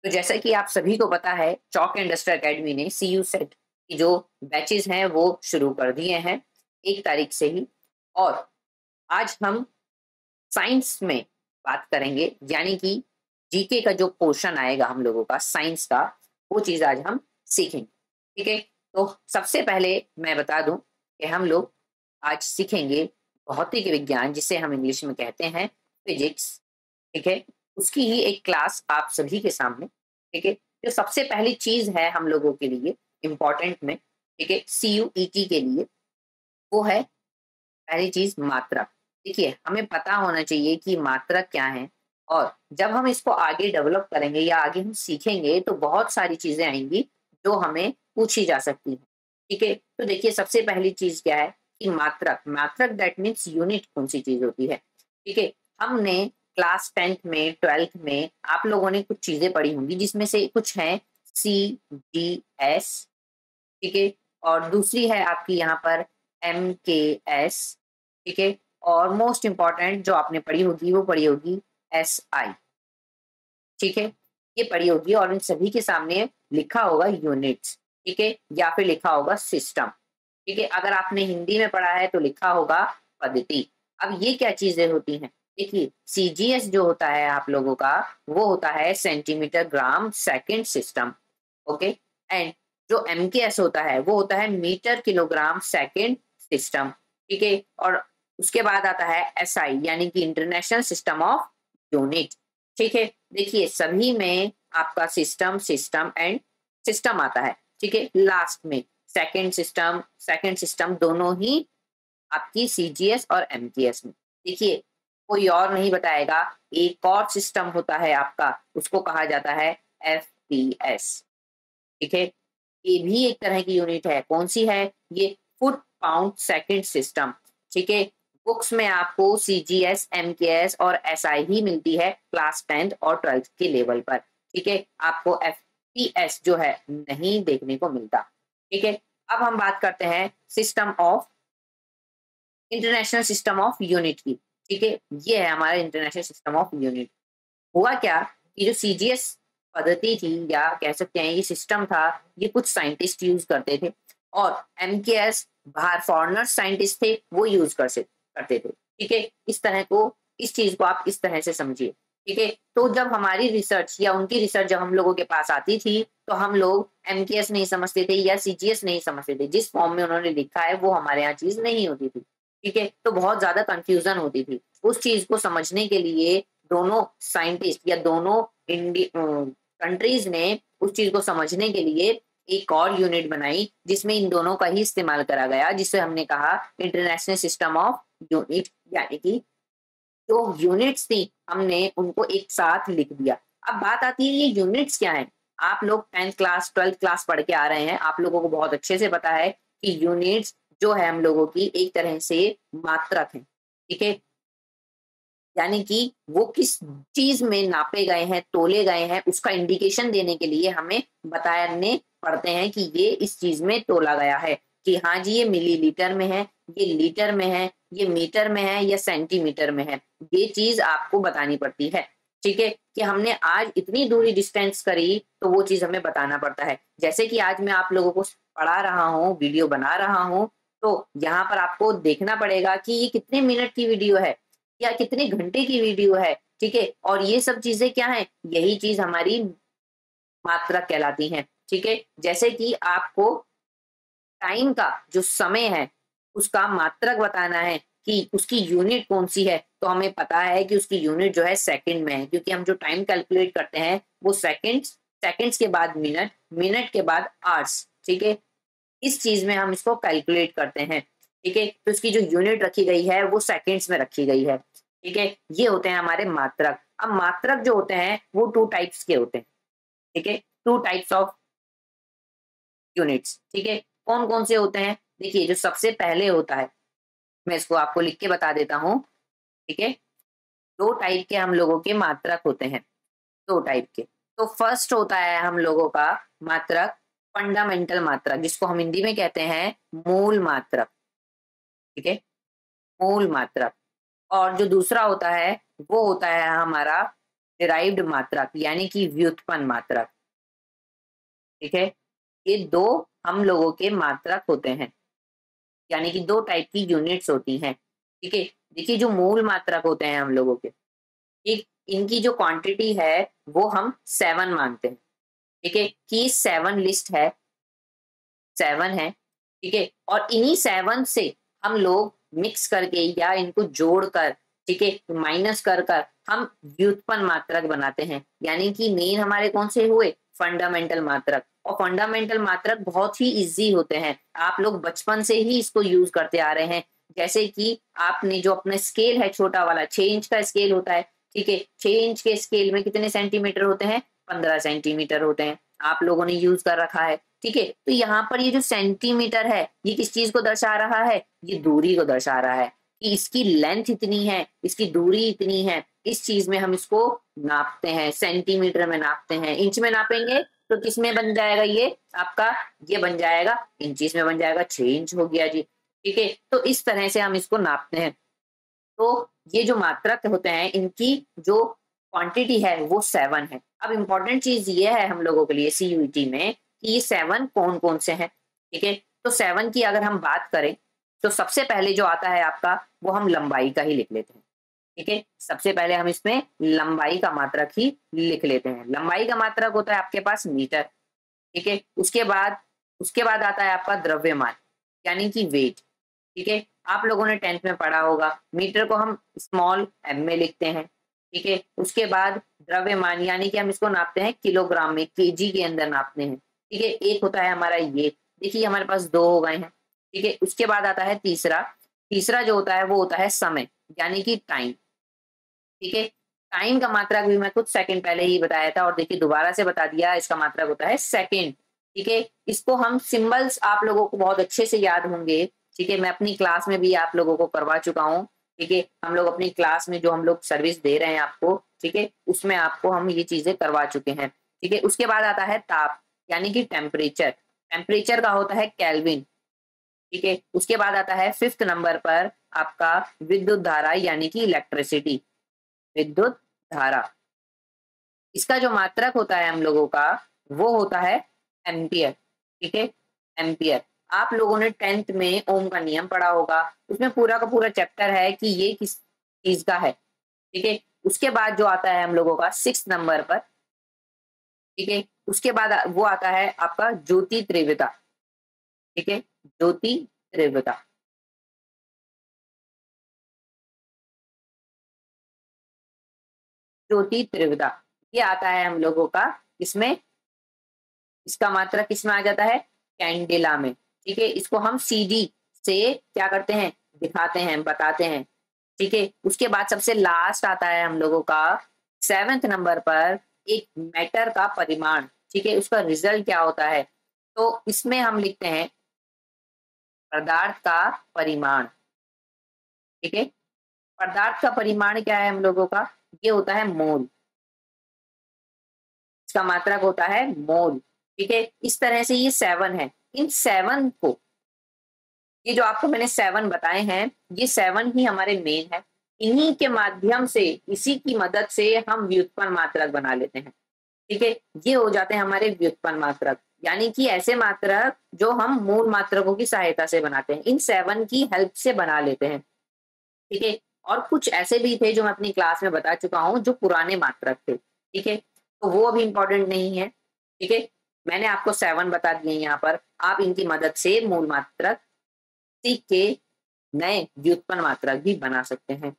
तो जैसा कि आप सभी को पता है, चॉक इंडस्ट्रियल एकेडमी ने सीयू सेट की जो बैचेस हैं वो शुरू कर दिए हैं 1 तारीख से ही। और आज हम साइंस में बात करेंगे, यानी कि जीके का जो पोर्शन आएगा हम लोगों का साइंस का, वो चीज आज हम सीखेंगे। ठीक है, तो सबसे पहले मैं बता दूं कि हम लोग आज सीखेंगे भौतिक विज्ञान, जिसे हम इंग्लिश में कहते हैं फिजिक्स। ठीक है, उसकी ही एक क्लास आप सभी के सामने। ठीक है, जो सबसे पहली चीज है हम लोगों के लिए इम्पोर्टेंट में, ठीक है, सीयूईटी के लिए, वो है पहली चीज मात्रा। देखिए, हमें पता होना चाहिए कि मात्रा क्या है, और जब हम इसको आगे डेवलप करेंगे या आगे हम सीखेंगे तो बहुत सारी चीजें आएंगी जो हमें पूछी जा सकती हैं। ठीक है, तो देखिए सबसे पहली चीज क्या है कि मात्रक। मात्रक दैट मीन्स यूनिट कौन सी चीज होती है। ठीक है, हमने क्लास 10th में 12th में आप लोगों ने कुछ चीजें पढ़ी होंगी, जिसमें से कुछ है CGS। ठीक है, और दूसरी है आपकी यहाँ पर MKS। ठीक है, और मोस्ट इंपॉर्टेंट जो आपने पढ़ी होगी वो पढ़ी होगी SI। ठीक है, ये पढ़ी होगी, और इन सभी के सामने लिखा होगा यूनिट्स। ठीक है, या फिर लिखा होगा सिस्टम। ठीक है, अगर आपने हिंदी में पढ़ा है तो लिखा होगा पद्धति। अब ये क्या चीजें होती हैं, देखिए CGS जो होता है आप लोगों का, वो होता है centimetre gram second system. Okay, and जो MKS होता है वो होता है मीटर किलोग्राम सेकंड सिस्टम। ठीक है, और उसके बाद आता है SI, यानी कि इंटरनेशनल सिस्टम ऑफ यूनिट। ठीक है, देखिए सभी में आपका सिस्टम सिस्टम एंड सिस्टम आता है। ठीक है, लास्ट में सेकंड सिस्टम दोनों ही आपकी CGS और MKS में। देखिए, कोई और नहीं बताएगा, एक और सिस्टम होता है आपका, उसको कहा जाता है FPS। ठीक है, ये भी एक तरह की यूनिट है। कौन सी है ये? Foot pound second system. ठीक है, बुक्स में आपको CGS MKS और SI ही मिलती है क्लास 10th और 12th के लेवल पर। ठीक है, आपको FPS जो है नहीं देखने को मिलता। ठीक है, अब हम बात करते हैं system of international system of unit की। ठीक है, ये है हमारा इंटरनेशनल सिस्टम ऑफ यूनिट। हुआ क्या कि जो CGS पद्धति थी, या कह सकते हैं ये सिस्टम था, ये कुछ साइंटिस्ट यूज करते थे, और MKS बाहर फॉरेनर साइंटिस्ट थे वो यूज करते थे। ठीक है, इस चीज को आप इस तरह से समझिए। ठीक है, तो जब हमारी रिसर्च या उनकी रिसर्च जब हम लोगों के पास आती थी, तो हम लोग MKS नहीं समझते थे या CGS नहीं समझते थे। जिस फॉर्म में उन्होंने लिखा है वो हमारे यहाँ चीज नहीं होती थी। ठीक है, तो बहुत ज्यादा कंफ्यूजन होती थी। उस चीज को समझने के लिए दोनों साइंटिस्ट या दोनों कंट्रीज ने उस चीज को समझने के लिए एक और यूनिट बनाई, जिसमें इन दोनों का ही इस्तेमाल करा गया, जिसे हमने कहा इंटरनेशनल सिस्टम ऑफ यूनिट। यानी कि जो यूनिट्स थी हमने उनको एक साथ लिख दिया। अब बात आती है ये यूनिट्स क्या है। आप लोग 10th क्लास 12th क्लास पढ़ के आ रहे हैं, आप लोगों को बहुत अच्छे से पता है कि यूनिट्स जो है हम लोगों की एक तरह से मात्रक है। ठीक है, यानी कि वो किस चीज में नापे गए हैं, तोले गए हैं, उसका इंडिकेशन देने के लिए हमें बताने पड़ते हैं कि ये इस चीज में तोला गया है, कि हाँ जी ये मिलीलीटर में है, ये लीटर में है, ये मीटर में है, या सेंटीमीटर में है। ये चीज आपको बतानी पड़ती है। ठीक है, कि हमने आज इतनी दूरी डिस्टेंस करी तो वो चीज हमें बताना पड़ता है। जैसे कि आज मैं आप लोगों को पढ़ा रहा हूँ, वीडियो बना रहा हूँ, तो यहाँ पर आपको देखना पड़ेगा कि ये कितने मिनट की वीडियो है या कितने घंटे की वीडियो है। ठीक है, और ये सब चीजें क्या है, यही चीज हमारी मात्रक कहलाती हैं। ठीक है, जैसे कि आपको टाइम का जो समय है उसका मात्रक बताना है कि उसकी यूनिट कौन सी है, तो हमें पता है कि उसकी यूनिट जो है सेकंड में है, क्योंकि हम जो टाइम कैलकुलेट करते हैं वो सेकंड्स, सेकंड्स के बाद मिनट, मिनट के बाद आवर्स। ठीक है, इस चीज में हम इसको कैलकुलेट करते हैं। ठीक है, तो इसकी जो यूनिट रखी गई है वो सेकंड्स में रखी गई है। ठीक है, ये होते हैं हमारे मात्रक। अब मात्रक जो होते हैं वो 2 टाइप्स के होते हैं। ठीक है, 2 टाइप्स ऑफ यूनिट्स। ठीक है, कौन कौन से होते हैं? देखिए, जो सबसे पहले होता है, मैं इसको आपको लिख के बता देता हूँ। ठीक है, 2 टाइप के हम लोगों के मात्रक होते हैं, 2 टाइप के। तो फर्स्ट होता है हम लोगों का मात्रक फंडामेंटल मात्रक, जिसको हम हिंदी में कहते हैं मूल मात्रक। ठीक है, मूल मात्रक। और जो दूसरा होता है वो होता है हमारा डिराइव्ड मात्रक यानी कि व्युत्पन्न मात्रक। ठीक है, ये दो हम लोगों के मात्रक होते हैं, यानी कि दो टाइप की यूनिट्स होती हैं। ठीक है, देखिए जो मूल मात्रक होते हैं हम लोगों के, एक इनकी जो क्वांटिटी है वो हम 7 मानते हैं। ठीक है, कि 7 लिस्ट है, 7 है। ठीक है, और इन्हीं 7 से हम लोग मिक्स करके या इनको जोड़कर, ठीक है, माइनस कर कर हम व्युत्पन्न मात्रक बनाते हैं, यानी कि मेन हमारे कौन से हुए, फंडामेंटल मात्रक। और फंडामेंटल मात्रक बहुत ही इजी होते हैं, आप लोग बचपन से ही इसको यूज करते आ रहे हैं। जैसे कि आपने जो अपना स्केल है छोटा वाला 6 इंच का स्केल होता है। ठीक है, 6 इंच के स्केल में कितने सेंटीमीटर होते हैं, 15 सेंटीमीटर होते हैं, आप लोगों ने यूज कर रखा है। ठीक है, तो यहाँ पर ये जो सेंटीमीटर है ये किस चीज को दर्शा रहा है, ये दूरी को दर्शा रहा है कि इसकी लेंथ इतनी है, इसकी दूरी इतनी है। इस चीज में हम इसको नापते हैं, सेंटीमीटर में नापते हैं। इंच में नापेंगे तो किस में बन जाएगा, ये आपका ये बन जाएगा इंचीज में, बन जाएगा 6 इंच हो गया जी। ठीक है, तो इस तरह से हम इसको नापते हैं। तो ये जो मात्रक होते हैं इनकी जो क्वांटिटी है वो 7 है। अब इंपॉर्टेंट चीज ये है हम लोगों के लिए सीयूईटी में कि ये 7 कौन कौन से हैं। ठीक है, तो 7 की अगर हम बात करें तो सबसे पहले जो आता है आपका वो हम लंबाई का ही लिख लेते हैं। ठीक है, सबसे पहले हम इसमें लंबाई का मात्रक ही लिख लेते हैं। लंबाई का मात्रक होता है आपके पास मीटर। ठीक है, उसके बाद आता है आपका द्रव्यमान यानी कि वेट। ठीक है, आप लोगों ने 10th में पढ़ा होगा, मीटर को हम स्मॉल एम में लिखते हैं। ठीक है, उसके बाद द्रव्यमान यानी कि हम इसको नापते हैं किलोग्राम में, केजी के अंदर नापते हैं। ठीक है, एक होता है हमारा ये, देखिए हमारे पास 2 हो गए हैं। ठीक है, उसके बाद आता है तीसरा, तीसरा जो होता है वो होता है समय यानी कि टाइम। ठीक है, टाइम का मात्रक भी मैं कुछ सेकंड पहले ही बताया था और देखिए दोबारा से बता दिया, इसका मात्रक होता है सेकंड। ठीक है, इसको हम सिंबल्स आप लोगों को बहुत अच्छे से याद होंगे। ठीक है, मैं अपनी क्लास में भी आप लोगों को करवा चुका हूँ। ठीक है, हम लोग अपनी क्लास में जो हम लोग सर्विस दे रहे हैं आपको, ठीक है, उसमें आपको हम ये चीजें करवा चुके हैं। ठीक है, उसके बाद आता है ताप यानी कि टेम्परेचर, टेम्परेचर का होता है केल्विन। ठीक है, उसके बाद आता है 5th नंबर पर आपका विद्युत धारा यानी कि इलेक्ट्रिसिटी, विद्युत धारा। इसका जो मात्रक होता है हम लोगों का वो होता है एम्पियर। ठीक है, एम्पियर। आप लोगों ने 10th में ओम का नियम पढ़ा होगा, उसमें पूरा का पूरा चैप्टर है कि ये किस चीज का है। ठीक है, उसके बाद जो आता है हम लोगों का 6th नंबर पर, ठीक है, उसके बाद वो आता है आपका ज्योति तीव्रता। ठीक है, ज्योति तीव्रता, ज्योति तीव्रता ये आता है हम लोगों का इसमें, इसका मात्रक किसमें आ जाता है, कैंडेला में। ठीक है, इसको हम सीडी से क्या करते हैं, दिखाते हैं, बताते हैं। ठीक है, उसके बाद सबसे लास्ट आता है हम लोगों का 7th नंबर पर एक मैटर का परिमाण। ठीक है, उसका रिजल्ट क्या होता है, तो इसमें हम लिखते हैं पदार्थ का परिमाण। ठीक है, पदार्थ का परिमाण क्या है हम लोगों का, ये होता है मोल, इसका मात्रक होता है मोल। ठीक है, इस तरह से ये 7 है। इन 7 को, ये जो आपको मैंने 7 बताए हैं ये 7 ही हमारे मेन है। इन्हीं के माध्यम से, इसी की मदद से हम व्युत्पन्न मात्रक बना लेते हैं। ठीक है, ये हो जाते हैं हमारे व्युत्पन्न मात्रक, यानी कि ऐसे मात्रक जो हम मूल मात्रकों की सहायता से बनाते हैं, इन 7 की हेल्प से बना लेते हैं। ठीक है, और कुछ ऐसे भी थे जो मैं अपनी क्लास में बता चुका हूँ जो पुराने मात्रक थे। ठीक है, तो वो अभी इंपॉर्टेंट नहीं है। ठीक है, मैंने आपको 7 बता दिए यहाँ पर, आप इनकी मदद से मूल मात्रक सीख के नए व्युत्पन्न मात्रक भी बना सकते हैं।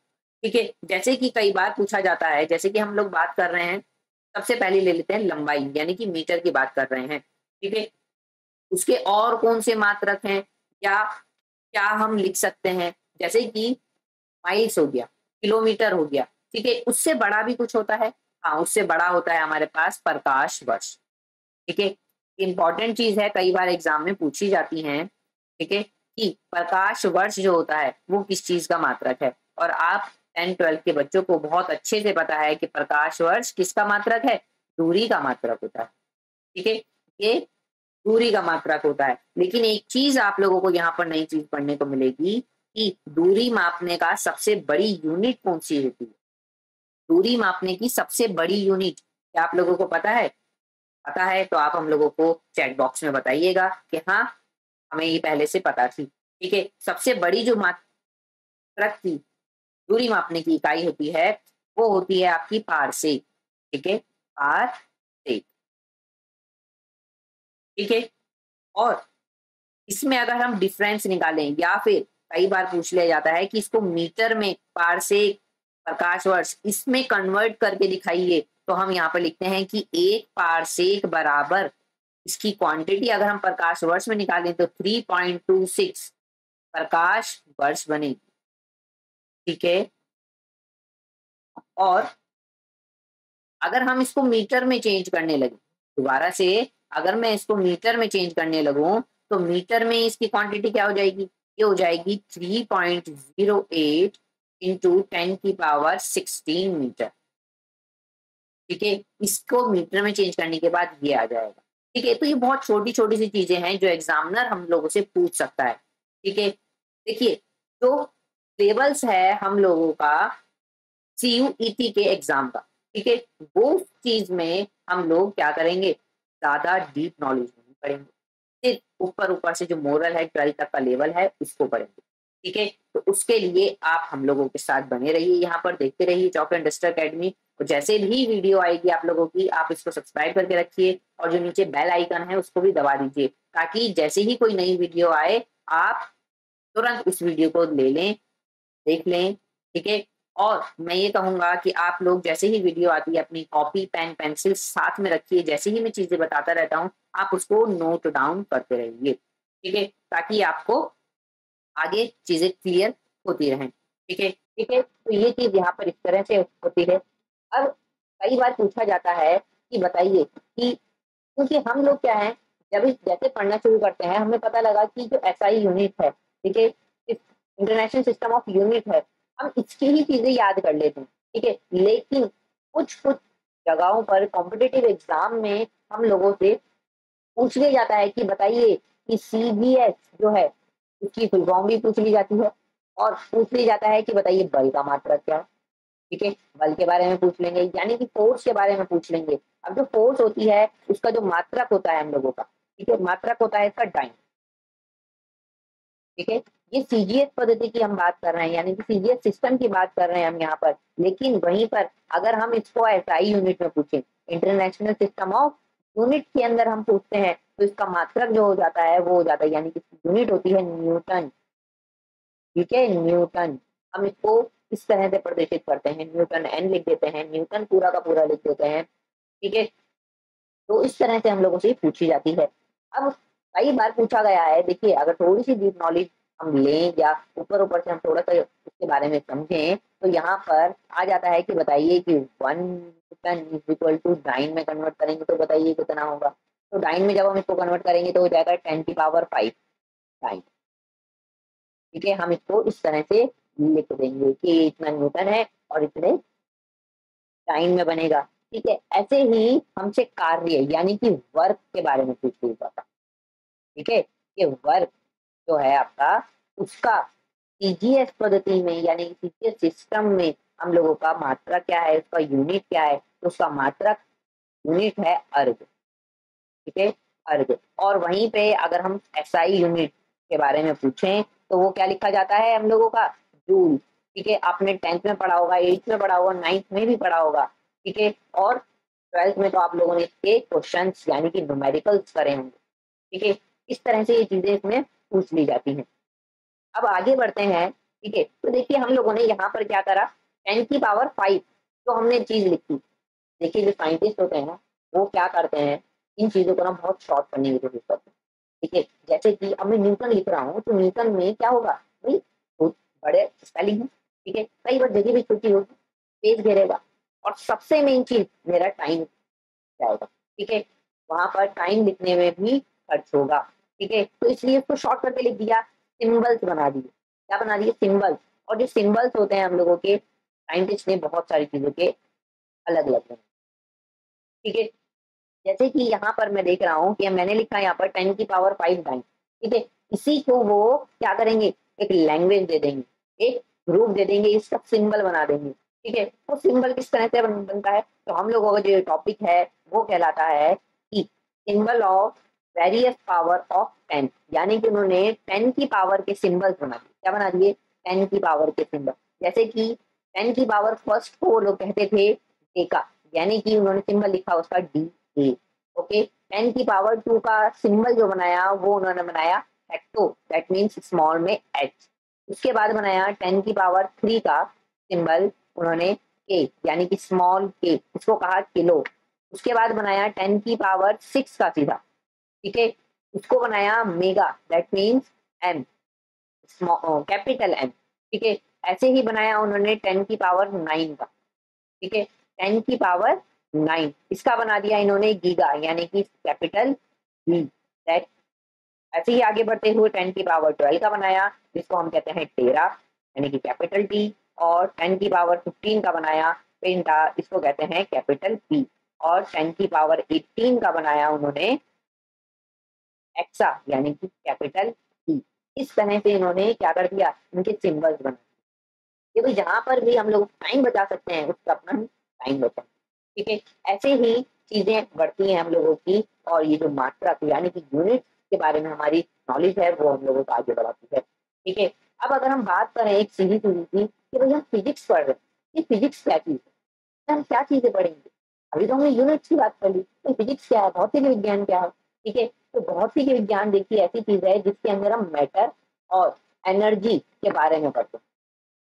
ठीक है, जैसे कि कई बार पूछा जाता है, जैसे कि हम लोग बात कर रहे हैं, सबसे पहले ले लेते हैं लंबाई यानी कि मीटर की बात कर रहे हैं। ठीक है, उसके और कौन से मात्रक हैं, क्या क्या हम लिख सकते हैं, जैसे कि माइल्स हो गया, किलोमीटर हो गया। ठीक है, उससे बड़ा भी कुछ होता है, हाँ उससे बड़ा होता है हमारे पास प्रकाश वर्ष। ठीक है, इंपॉर्टेंट चीज है, कई बार एग्जाम में पूछी जाती है। ठीक है, कि प्रकाश वर्ष जो होता है वो किस चीज का मात्रक है, और आप 10th 12th के बच्चों को बहुत अच्छे से पता है कि प्रकाश वर्ष किसका मात्रक है, दूरी का मात्रक होता है। ठीक है, ये दूरी का मात्रक होता है। लेकिन एक चीज आप लोगों को यहाँ पर नई चीज पढ़ने को मिलेगी कि दूरी मापने का सबसे बड़ी यूनिट कौन सी होती है, दूरी मापने की सबसे बड़ी यूनिट क्या आप लोगों को पता है? पता है तो आप हम लोगों को चैट बॉक्स में बताइएगा कि हाँ, हमें ये पहले से पता थी। ठीक है, सबसे बड़ी जो मात्रक की दूरी मापने की इकाई होती है वो होती है आपकी पारसेक। ठीक है, पारसेक। ठीक है, और इसमें अगर हम डिफरेंस निकालें या फिर कई बार पूछ लिया जाता है कि इसको मीटर में पारसेक, प्रकाश वर्ष इसमें कन्वर्ट करके दिखाइए, तो हम यहाँ पर लिखते हैं कि 1 पारसेक बराबर इसकी क्वांटिटी अगर हम प्रकाश वर्ष में निकालें तो 3.26 प्रकाश वर्ष बनेगी। ठीक है, और अगर हम इसको मीटर में चेंज करने लगे, दोबारा से अगर मैं इसको मीटर में चेंज करने लगूं तो मीटर में इसकी क्वांटिटी क्या हो जाएगी? ये हो जाएगी 3.08 इंटू 10⁻16 मीटर। ठीक है, इसको मीटर में चेंज करने के बाद ये आ जाएगा। ठीक है, तो ये बहुत छोटी छोटी सी चीजें हैं जो एग्जामिनर हम लोगों से पूछ सकता है। ठीक है, देखिए जो टेबल्स है हम लोगों का CUET के एग्जाम का, ठीक है, वो चीज में हम लोग क्या करेंगे, ज्यादा डीप नॉलेज नहीं पढ़ेंगे, सिर्फ ऊपर ऊपर से जो मोरल है 12th तक का लेवल है उसको पढ़ेंगे। ठीक है, तो उसके लिए आप हम लोगों के साथ बने रहिए, यहाँ पर देखते रहिए चॉक एंड डस्टर अकेडमी। तो जैसे भी वीडियो आएगी आप लोगों की, आप इसको सब्सक्राइब करके रखिए और जो नीचे बेल आइकन है उसको भी दबा दीजिए, ताकि जैसे ही कोई नई वीडियो आए आप तुरंत उस वीडियो को ले लें, देख लें। ठीक है, और मैं ये कहूंगा कि आप लोग जैसे ही वीडियो आती है अपनी कॉपी पेन पेंसिल साथ में रखिए, जैसे ही मैं चीजें बताता रहता हूँ आप उसको नोट डाउन करते रहिए। ठीक है, ताकि आपको आगे चीजें क्लियर होती रहें। ठीक है, ठीक है, तो ये चीज यहाँ पर इस तरह से होती है। अब कई बार पूछा जाता है कि बताइए कि क्योंकि हम लोग क्या है, जब जैसे पढ़ना शुरू करते हैं हमें पता लगा कि जो SI यूनिट है, ठीक है, इंटरनेशनल सिस्टम ऑफ यूनिट है, हम इसकी ही चीजें याद कर लेते हैं। ठीक है, लेकिन कुछ कुछ जगहों पर कॉम्पिटिटिव एग्जाम में हम लोगों से पूछ लिया जाता है कि बताइए कि CBS जो है उसकी फुल फॉर्म भी पूछ ली जाती है, और पूछ लिया जाता है कि बताइए बल का मात्रक क्या है। ठीक है, बल के बारे में पूछ लेंगे, यानी कि फोर्स के बारे में पूछ लेंगे। अब जो फोर्स होती है उसका जो मात्रक होता है हम लोगों का, ठीक है, मात्रक होता है इसका डाइन। ठीक है, ये CGS पद्धति की हम बात कर रहे हैं, यानी कि CGS सिस्टम की बात कर रहे हैं हम यहाँ पर। लेकिन वहीं पर अगर हम इसको SI यूनिट में पूछें, इंटरनेशनल सिस्टम ऑफ यूनिट के अंदर हम पूछते हैं, तो इसका मात्रक जो हो जाता है वो हो जाता है, यानी कि यूनिट होती है न्यूटन। ठीक है, न्यूटन। हम इसको इस तरह से प्रदर्शित करते हैं, न्यूटन N लिख देते हैं, न्यूटन पूरा का पूरा लिख देते हैं। ठीक है, तो इस तरह से हम लोगों से पूछी जाती है। अब कई बार पूछा गया है, देखिए अगर थोड़ी सी डीप नॉलेज हम लें या ऊपर ऊपर से हम थोड़ा सा उसके बारे में समझें, तो यहाँ पर आ जाता है कि बताइए कि 1 newton is equal to dyne में कन्वर्ट करेंगे तो बताइए कितना होगा। तो डाइन में जब हम इसको कन्वर्ट करेंगे तो हो जाएगा 10⁵ डाइन। ठीक है, हम इसको इस तरह से लिख देंगे कि इतना न्यूटन है और इतने टाइम में बनेगा। ठीक है, ऐसे ही हमसे कार्य यानी कि वर्क के बारे में पूछ लिया जाता। ठीक है, ये वर्क जो है आपका, उसका CGS पद्धति में यानी कि CGS सिस्टम में हम लोगों का मात्रा क्या है, उसका यूनिट क्या है, तो उसका मात्रक यूनिट है अर्ग। ठीक है, अर्ग। और वहीं पे अगर हम SI यूनिट के बारे में पूछें तो वो क्या लिखा जाता है हम लोगों का, जूल। ठीक है, आपने 10th में पढ़ा होगा, 8th में पढ़ा होगा, 9th में भी पढ़ा होगा। ठीक है, और 12th में तो आप लोगों ने इसके क्वेश्चंस यानी कि न्यूमेरिकल्स करे होंगे। ठीक है, इस तरह से ये चीजें इसमें पूछ ली जाती हैं। अब आगे बढ़ते हैं। ठीक है, तो देखिए हम लोगों ने यहाँ पर क्या करा, 10⁵ जो हमने चीज लिखी। देखिए जो साइंटिस्ट होते हैं ना, वो क्या करते हैं, इन चीजों को ना बहुत शॉर्ट करने की कोशिश करते हैं। ठीक है, जैसे कि अब मैं न्यूटन लिख रहा हूँ तो न्यूटन में क्या होगा भाई, बहुत बड़े स्पेलिंग है। ठीक है, कई बार जगह भी छोटी होगी, पेज घेरेगा, और सबसे मेन चीज मेरा टाइम जाएगा। ठीक है, वहां पर टाइम लिखने में भी खर्च होगा। ठीक है, तो इसलिए इसको शॉर्ट करके लिख दिया, सिंबल्स बना दिए। क्या बना दिए, सिंबल्स। और जो सिंबल्स होते हैं हम लोगों के, साइंटिस्ट ने बहुत सारी चीजों के अलग अलग बनाए। ठीक है, जैसे कि यहाँ पर मैं देख रहा हूँ कि मैंने लिखा है यहाँ पर 10⁵ टाइम। ठीक है, इसी को वो क्या करेंगे, एक लैंग्वेज दे देंगे, एक ग्रुप दे देंगे, इसका सिंबल बना देंगे। ठीक है। वो सिंबल किस तरह से बनता है, तो हम लोगों का जो टॉपिक है वो कहलाता है कि symbol of various power of 10, यानी कि उन्होंने 10 की पावर के सिंबल्स बना दिए। क्या बना दिए? 10 की पावर के सिंबल। जैसे कि 10 की पावर फर्स्ट को वो लोग कहते थे डेका, यानी कि उन्होंने सिंबल लिखा उसका डी ए। ओके। 10 की पावर 2 का सिंबल जो बनाया वो उन्होंने बनाया हेक्टो, दैट मीन्स स्मॉल में एच। उसके बाद बनाया 10 की पावर 3 का सिंबल उन्होंने के, यानी कि स्मॉल के, इसको कहा किलो। उसके बाद बनाया 10 की पावर 6 का सीधा, ठीक है, उसको बनाया mega, that means M, capital M. ठीक है। ऐसे ही बनाया उन्होंने 10 की पावर 9 का, ठीक है, 10 की पावर 9, इसका बना दिया इन्होंने गीगा, यानी कि कैपिटल जी, दैट। ऐसे ही आगे बढ़ते हुए 10 की पावर 12 का बनाया, जिसको हम कहते हैं टेरा, यानी कि कैपिटल टी। और 10 की पावर 15 का बनाया पेंटा, इसको कहते हैं कैपिटल पी। और 10 की पावर 18 का बनाया उन्होंने एक्सा, यानी कि कैपिटल ई। इस तरह से इन्होंने क्या कर दिया, इनके सिंबल्स बना। ये भाई जहां पर भी हम लोग टाइम बचा सकते हैं उसका अपना टाइम बचा। ठीक है। ऐसे ही चीजें बढ़ती हैं हम लोगों की, और ये जो मात्रा यानी कि यूनिट के बारे में हमारी नॉलेज है वो हम लोगों को आगे बढ़ाती है। ठीक है। अब अगर हम बात करें एक सीधी सीधी की कि भाई हम फिजिक्स पढ़ रहे हैं, ये फिजिक्स क्या चीज है, हम क्या चीजें पढ़ेंगे? अभी तो हमने यूनिट्स की बात कर ली, तो फिजिक्स क्या है, भौतिक विज्ञान क्या है? ठीक है। तो भौतिक विज्ञान देखिए ऐसी चीज है जिसके अंदर हम मैटर और एनर्जी के बारे में पढ़ते हैं।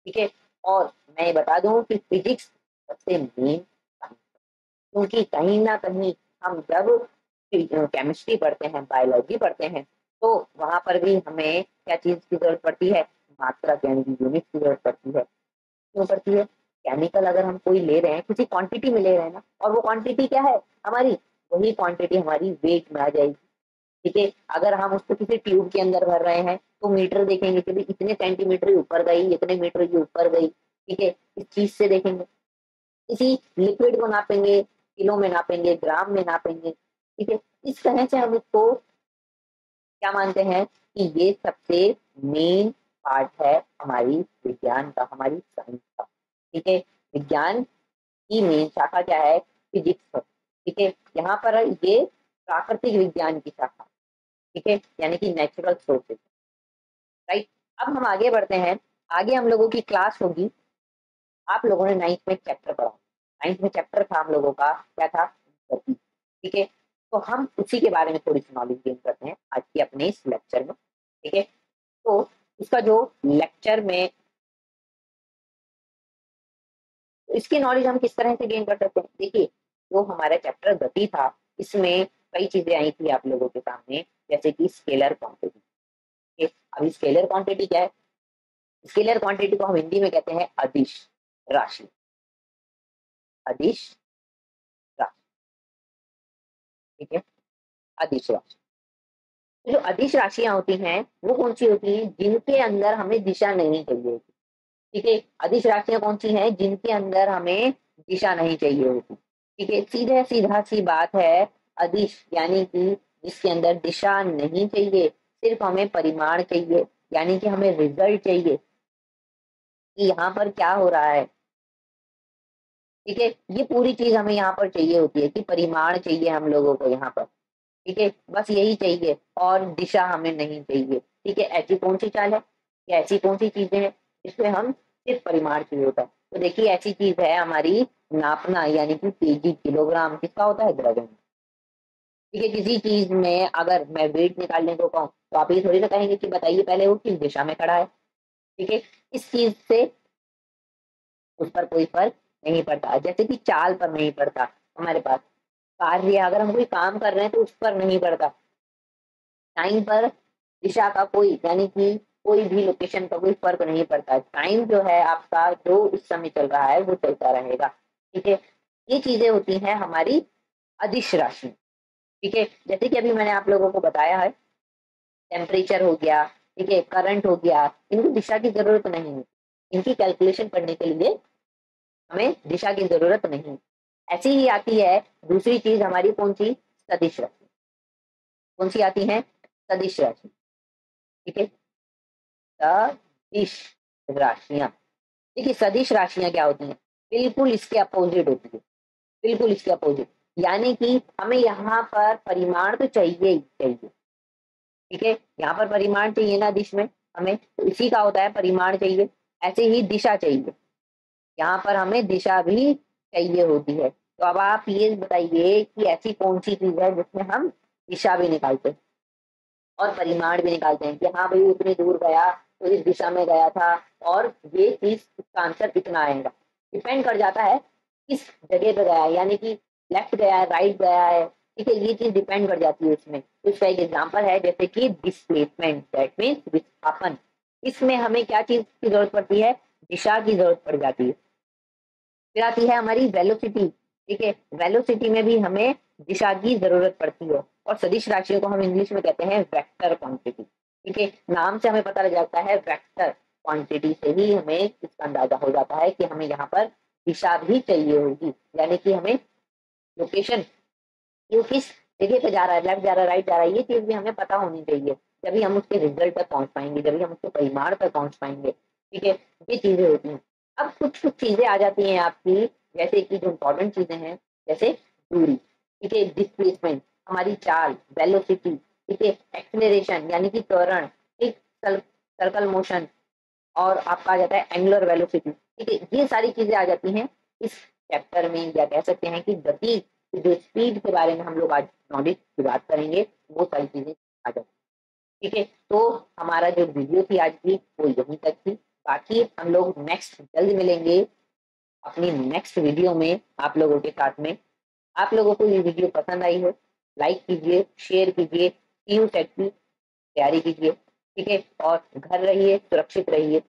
ठीक है। और मैं ये बता दूं कि फिजिक्स सबसे मेन, क्योंकि कहीं ना कहीं हम जब केमिस्ट्री पढ़ते हैं, बायोलॉजी पढ़ते हैं, तो वहां पर भी हमें क्या चीज की जरूरत पड़ती है? मात्रा यानी कि यूनिट की जरूरत पड़ती है। क्यों पड़ती है? केमिकल अगर हम कोई ले रहे हैं, किसी क्वांटिटी में ले रहे हैं ना, और वो क्वांटिटी क्या है हमारी, वही क्वांटिटी हमारी वेट में आ जाएगी। ठीक है। अगर हम उसको किसी ट्यूब के अंदर भर रहे हैं तो मीटर देखेंगे कि भाई इतने सेंटीमीटर ही ऊपर गई, इतने मीटर की ऊपर गई। ठीक है। इस चीज से देखेंगे। किसी लिक्विड को नापेंगे, किलो में नापेंगे, ग्राम में नापेंगे। ठीक है। इस तरह से हम इसको क्या मानते हैं कि ये सबसे मेन पार्ट है हमारी विज्ञान का, हमारी साइंस का। ठीक है। विज्ञान की मेन शाखा क्या है? फिजिक्स। ठीक है। यहाँ पर ये प्राकृतिक विज्ञान की शाखा, ठीक है, यानी कि नेचुरल सोर्सेज। राइट। अब हम आगे बढ़ते हैं। आगे हम लोगों की क्लास होगी, आप लोगों ने 9th में चैप्टर पढ़ा, 9th में चैप्टर था हम लोगों का क्या था? गति। ठीक है। तो हम उसी के बारे में थोड़ी सी नॉलेज गेन करते हैं आज के अपने इस लेक्चर में। ठीक है। तो इसका जो लेक्चर में, तो इसकी नॉलेज हम किस तरह से गेन कर सकते हैं? देखिए, जो हमारा चैप्टर गति था, इसमें कई चीजें आई थी आप लोगों के सामने, जैसे कि स्केलर क्वांटिटी। ठीक है। अभी स्केलर क्वांटिटी क्या है? स्केलर क्वांटिटी को हम हिंदी में कहते हैं अदिश राशि। अदिश राशि। ठीक है। अदिश राशि। तो जो अदिश राशियां होती हैं वो कौन सी होती हैं? जिनके अंदर हमें दिशा नहीं चाहिए होती। ठीक है। अदिश राशियां कौन सी हैं? जिनके अंदर हमें दिशा नहीं चाहिए होती। ठीक है। सीधे सीधा सी बात है। अदिश यानी कि जिसके अंदर दिशा नहीं चाहिए, सिर्फ हमें परिमाण चाहिए, यानी कि हमें रिजल्ट चाहिए कि यहाँ पर क्या हो रहा है। ठीक है। ये पूरी चीज हमें यहाँ पर चाहिए होती है कि परिमाण चाहिए हम लोगों को यहाँ पर। ठीक है। बस यही चाहिए, और दिशा हमें नहीं चाहिए। ठीक है। ऐसी कौन सी चाल है या ऐसी कौन सी चीजें हैं जिसमें हम सिर्फ परिमाण चाहिए होता है? तो देखिए ऐसी चीज है हमारी नापना, यानी कि केजी, किलोग्राम किसका होता है? द्रव्य। ठीक है। किसी चीज में अगर मैं वेट निकालने को कहूँ तो आप ये थोड़ी ना कहेंगे कि बताइए पहले वो किस दिशा में खड़ा है। ठीक है। इस चीज से उस पर कोई फर्क नहीं पड़ता, जैसे कि चाल पर नहीं पड़ता हमारे पास। कार्य अगर हम कोई काम कर रहे हैं तो उस पर नहीं पड़ता। टाइम पर दिशा का कोई, यानी कि कोई भी लोकेशन का कोई फर्क नहीं पड़ता। टाइम जो है आपका, जो इस समय चल रहा है वो चलता रहेगा। ठीक है। ये चीजें होती हैं हमारी अदिश राशि। ठीक है। जैसे कि अभी मैंने आप लोगों को बताया है, टेम्परेचर हो गया, ठीक है, करंट हो गया, इनको दिशा की जरूरत नहीं है। इनकी कैलकुलेशन करने के लिए हमें दिशा की जरूरत नहीं। ऐसी ही आती है दूसरी चीज हमारी, कौन सी? सदिश राशि। कौन सी आती है? सदिश राशि। ठीक है। सदिश राशियां। देखिए सदिश राशियां क्या होती हैं? बिल्कुल इसके अपोजिट होती है, बिल्कुल इसके अपोजिट। यानी कि हमें यहाँ पर परिमाण तो चाहिए ही चाहिए, ठीक है? यहाँ पर परिमाण चाहिए ना दिश में हमें, तो इसी का होता है परिमाण चाहिए। ऐसे ही दिशा चाहिए, यहाँ पर हमें दिशा भी चाहिए होती है। तो अब आप ये बताइए कि ऐसी कौन-सी चीज़ है जिसमें हम दिशा भी निकालते हैं और परिमाण भी निकालते हैं कि हाँ भाई इतनी दूर गया, तो इस दिशा में गया था और ये चीज़ इसका आंसर इतना आएगा। डिपेंड कर जाता है किस जगह पे गया है, यानी कि लेफ्ट गया है, राइट गया है, ठीक है? ये चीज़ डिपेंड कर जाती है उसमें। तो इसका एक एग्ज़ाम्पल है जैसे कि डिस्प्लेसमेंट दैट मीन्स विस्थापन। इसमें हमें क्या चीज़ की ज़रूरत पड़ती है? दिशा की ज़रूरत पड़ जाती है। फिर आती है हमारी वेलोसिटी, ठीक है? वेलोसिटी में भी हमें दिशा की ज़रूरत पड़ती है और सदिश राशियों को हम इंग्लिश में कहते हैं वेक्टर क्वांटिटी, ठीक है? नाम से हमें पता लग जाता है वेक्टर क्वांटिटी से ही हमें इसका अंदाज़ा हो जाता है कि हमें यहाँ पर दिशा भी चाहिए होगी, यानी कि हमें लोकेशन ये किस जगह पे जा रहा है, लेफ्ट जा रहा है, राइट जा रहा है, ये चीज़ भी हमें पता होनी चाहिए। तभी हम उसके रिज़ल्ट तक पहुँच पाएँगे, तभी हम उसके परिमाण तक पहुँच पाएँगे, ठीक है? ये चीज़ें होती हैं। अब कुछ-कुछ चीज़ें आ जाती हैं आपकी, जैसे कि जो इम्पोर्टेंट चीज़ें हैं, जैसे दूरी, ठीक है? डिस्प्लेसमेंट, हमारी चाल, वेलोसिटी, ठीक है? एक्सेलरेशन यानी कि त्वरण, एक सर्कल मोशन और आपका आ जाता है एंगुलर वेलोसिटी, ठीक है? ये सारी चीज़ें आ जाती हैं इस चैप्टर में, या कह सकते हैं कि गति की जो स्पीड के बारे में हम लोग आज नॉलेज की बात करेंगे, वो सारी चीज़ें आ जाती हैं, ठीक है? तो हमारा जो वीडियो थी आज की, वो यहीं तक थी। बाकी हम लोग नेक्स्ट जल्द मिलेंगे अपनी नेक्स्ट वीडियो में आप लोगों के साथ में। आप लोगों को ये वीडियो पसंद आई हो, लाइक कीजिए, शेयर कीजिए, टीयू सेट की तैयारी कीजिए, ठीक है? और घर रहिए, सुरक्षित रहिए।